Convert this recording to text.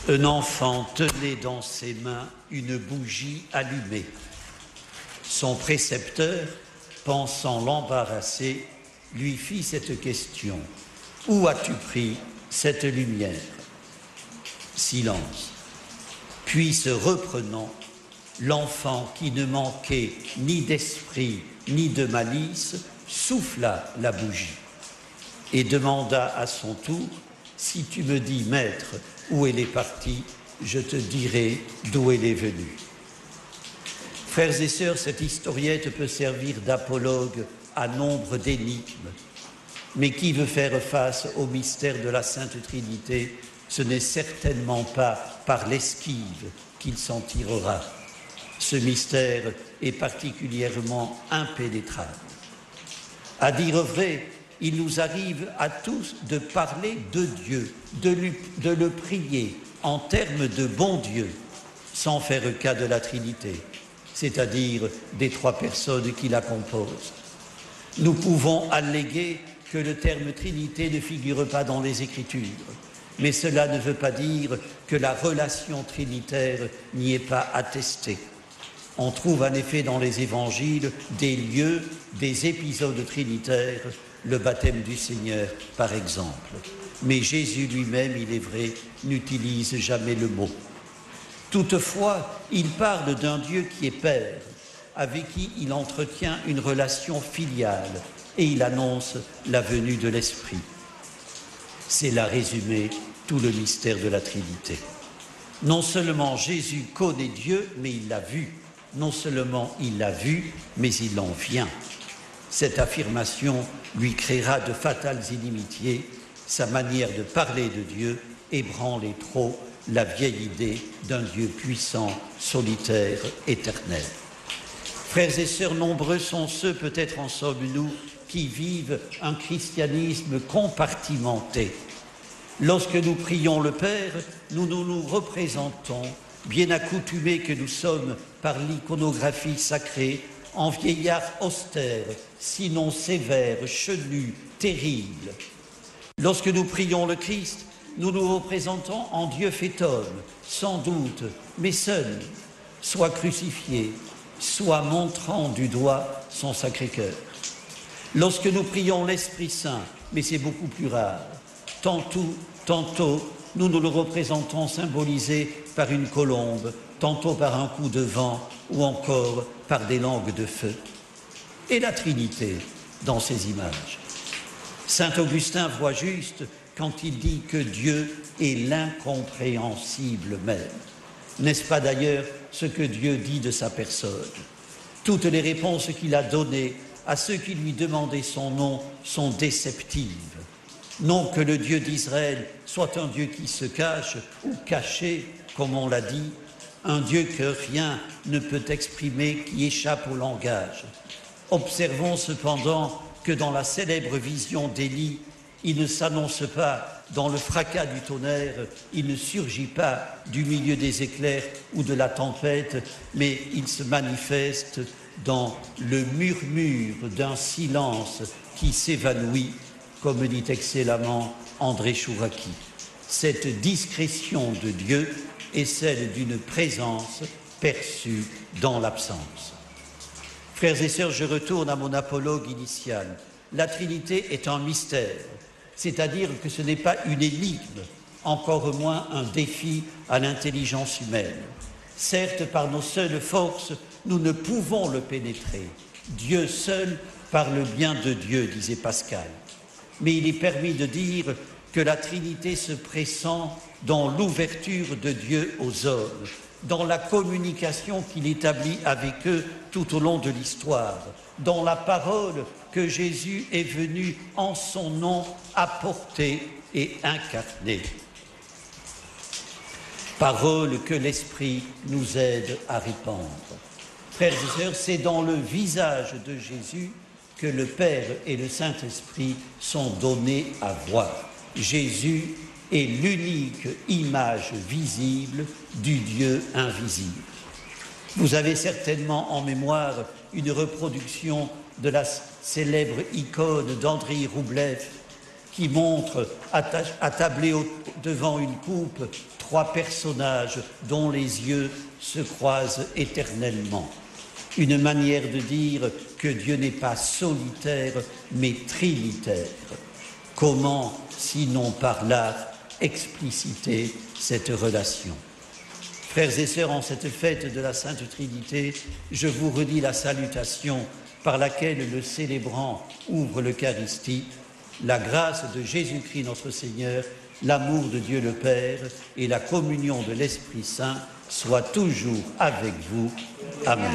Un enfant tenait dans ses mains une bougie allumée. Son précepteur, pensant l'embarrasser, lui fit cette question. « Où as-tu pris cette lumière ?» Silence. Puis se reprenant, l'enfant qui ne manquait ni d'esprit ni de malice souffla la bougie et demanda à son tour « Si tu me dis, maître, où elle est partie, je te dirai d'où elle est venue. » Frères et sœurs, cette historiette peut servir d'apologue à nombre d'énigmes. Mais qui veut faire face au mystère de la Sainte Trinité, ce n'est certainement pas par l'esquive qu'il s'en tirera. Ce mystère est particulièrement impénétrable. À dire vrai, il nous arrive à tous de parler de Dieu, de le prier en termes de bon Dieu, sans faire cas de la Trinité, c'est-à-dire des trois personnes qui la composent. Nous pouvons alléguer que le terme Trinité ne figure pas dans les Écritures, mais cela ne veut pas dire que la relation trinitaire n'y est pas attestée. On trouve en effet dans les évangiles des lieux, des épisodes trinitaires, le baptême du Seigneur par exemple. Mais Jésus lui-même, il est vrai, n'utilise jamais le mot. Toutefois, il parle d'un Dieu qui est Père, avec qui il entretient une relation filiale et il annonce la venue de l'Esprit. C'est là résumé tout le mystère de la Trinité. Non seulement Jésus connaît Dieu, mais il l'a vu. Non seulement il l'a vu, mais il en vient. Cette affirmation lui créera de fatales inimitiés. Sa manière de parler de Dieu ébranlait trop la vieille idée d'un Dieu puissant, solitaire, éternel. Frères et sœurs, nombreux sont ceux, peut-être en sommes-nous, qui vivent un christianisme compartimenté. Lorsque nous prions le Père, nous nous représentons, bien accoutumés que nous sommes par l'iconographie sacrée, en vieillard austère, sinon sévère, chenu, terrible. Lorsque nous prions le Christ, nous nous représentons en Dieu fait homme, sans doute, mais seul, soit crucifié, soit montrant du doigt son Sacré-Cœur. Lorsque nous prions l'Esprit Saint, mais c'est beaucoup plus rare, tantôt, nous nous le représentons symbolisé par une colombe, tantôt par un coup de vent ou encore par des langues de feu. Et la Trinité dans ces images. Saint Augustin voit juste quand il dit que Dieu est l'incompréhensible même. N'est-ce pas d'ailleurs ce que Dieu dit de sa personne? Toutes les réponses qu'il a données à ceux qui lui demandaient son nom sont déceptives. Non que le Dieu d'Israël soit un Dieu qui se cache ou caché, comme on l'a dit, un Dieu que rien ne peut exprimer, qui échappe au langage. Observons cependant que dans la célèbre vision d'Élie, il ne s'annonce pas dans le fracas du tonnerre, il ne surgit pas du milieu des éclairs ou de la tempête, mais il se manifeste dans le murmure d'un silence qui s'évanouit, comme dit excellemment André Chouraki. Cette discrétion de Dieu est celle d'une présence perçue dans l'absence. Frères et sœurs, je retourne à mon apologue initial. La Trinité est un mystère, c'est-à-dire que ce n'est pas une énigme, encore moins un défi à l'intelligence humaine. Certes, par nos seules forces, nous ne pouvons le pénétrer. Dieu seul parle bien de Dieu, disait Pascal. Mais il est permis de dire que la Trinité se pressent dans l'ouverture de Dieu aux hommes, dans la communication qu'il établit avec eux tout au long de l'histoire, dans la parole que Jésus est venu en son nom apporter et incarner. Parole que l'Esprit nous aide à répandre. Frères et sœurs, c'est dans le visage de Jésus que le Père et le Saint-Esprit sont donnés à voir. Jésus est l'unique image visible du Dieu invisible. Vous avez certainement en mémoire une reproduction de la célèbre icône d'Andrei Roublev qui montre attablé devant une coupe trois personnages dont les yeux se croisent éternellement. Une manière de dire que Dieu n'est pas solitaire, mais trinitaire. Comment, sinon par l'art, expliciter cette relation? Frères et sœurs, en cette fête de la Sainte Trinité, je vous redis la salutation par laquelle le célébrant ouvre l'Eucharistie. La grâce de Jésus-Christ notre Seigneur, l'amour de Dieu le Père et la communion de l'Esprit Saint soient toujours avec vous. Amen.